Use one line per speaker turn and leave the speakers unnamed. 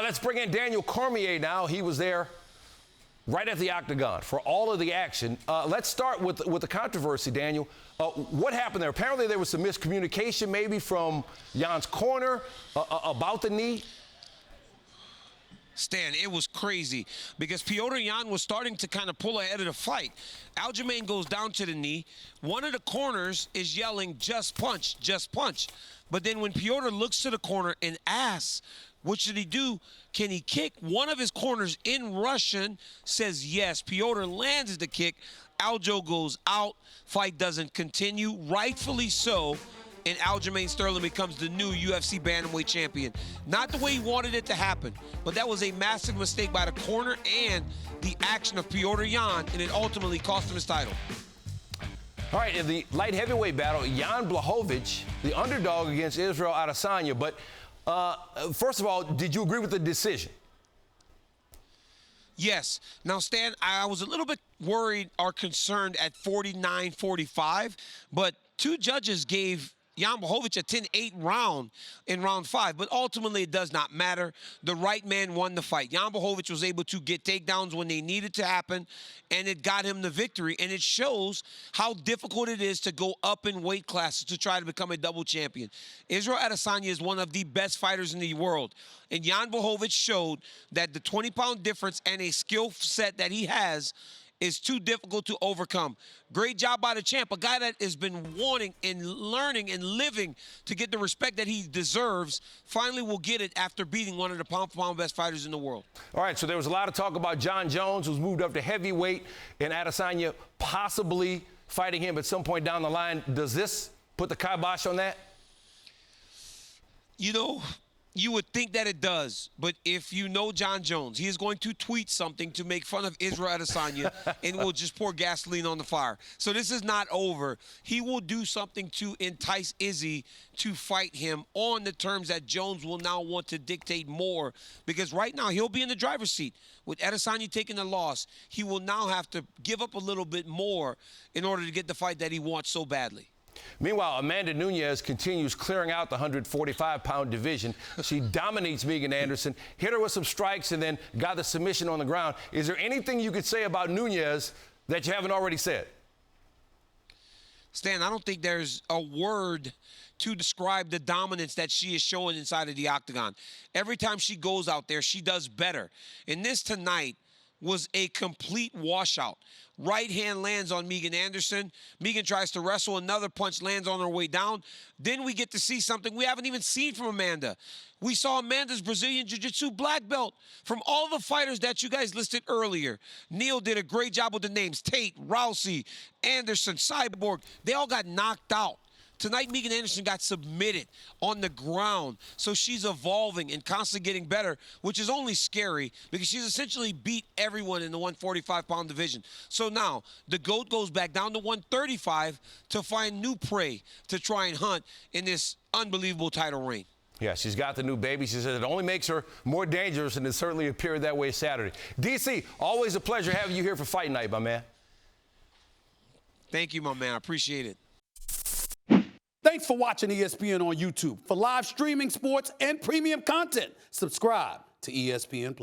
Let's bring in Daniel Cormier now. He was there right at the octagon for all of the action. Let's start with the controversy, Daniel. What happened there? Apparently there was some miscommunication maybe from Jan's corner about the knee.
Stan, it was crazy because Petr Yan was starting to kind of pull ahead of the fight. Aljamain goes down to the knee. One of the corners is yelling, just punch, just punch. But then when Petr looks to the corner and asks, what should he do? Can he kick? One of his corners in Russian says yes. Petr lands the kick. Aljo goes out. Fight doesn't continue, rightfully so. And Aljamain Sterling becomes the new UFC bantamweight champion. Not the way he wanted it to happen, but that was a massive mistake by the corner and the action of Petr Yan, and it ultimately cost him his title.
All right, in the light heavyweight battle, Jan Blachowicz, the underdog against Israel Adesanya. But first of all, did you agree with the decision?
Yes. Now, Stan, I was a little bit worried or concerned at 49-45, but two judges gave Jan Blachowicz a 10-8 round in round 5, but ultimately it does not matter. The right man won the fight. Jan Blachowicz was able to get takedowns when they needed to happen, and it got him the victory. And it shows how difficult it is to go up in weight classes to try to become a double champion. Israel Adesanya is one of the best fighters in the world, and Jan Blachowicz showed that the 20-pound difference and a skill set that he has is too difficult to overcome. Great job by the champ, a guy that has been wanting and learning and living to get the respect that he deserves, finally will get it after beating one of the pound-for-pound best fighters in the world.
All right, so there was a lot of talk about Jon Jones, who's moved up to heavyweight, and Adesanya possibly fighting him at some point down the line. Does this put the kibosh on that?
You know, you would think that it does, but if you know Jon Jones, he is going to tweet something to make fun of Israel Adesanya and will just pour gasoline on the fire. So this is not over. He will do something to entice Izzy to fight him on the terms that Jones will now want to dictate more, because right now he'll be in the driver's seat. With Adesanya taking the loss, he will now have to give up a little bit more in order to get the fight that he wants so badly.
Meanwhile, Amanda Nunes continues clearing out the 145-pound division. She dominates Megan Anderson, hit her with some strikes, and then got the submission on the ground. Is there anything you could say about Nunes that you haven't already said?
Stan, I don't think there's a word to describe the dominance that she is showing inside of the octagon. Every time she goes out there, she does better. And this tonight was a complete washout. Right hand lands on Megan Anderson. Megan tries to wrestle. Another punch lands on her way down. Then we get to see something we haven't even seen from Amanda. We saw Amanda's Brazilian Jiu-Jitsu black belt. From all the fighters that you guys listed earlier, Neil did a great job with the names. Tate, Rousey, Anderson, Cyborg. They all got knocked out. Tonight, Megan Anderson got submitted on the ground, so she's evolving and constantly getting better, which is only scary because she's essentially beat everyone in the 145-pound division. So now, the GOAT goes back down to 135 to find new prey to try and hunt in this unbelievable title reign.
Yeah, she's got the new baby. She said it only makes her more dangerous, and it certainly appeared that way Saturday. DC, always a pleasure having you here for Fight Night, my man.
Thank you, my man. I appreciate it.
Thanks for watching ESPN on YouTube. For live streaming sports and premium content, subscribe to ESPN+.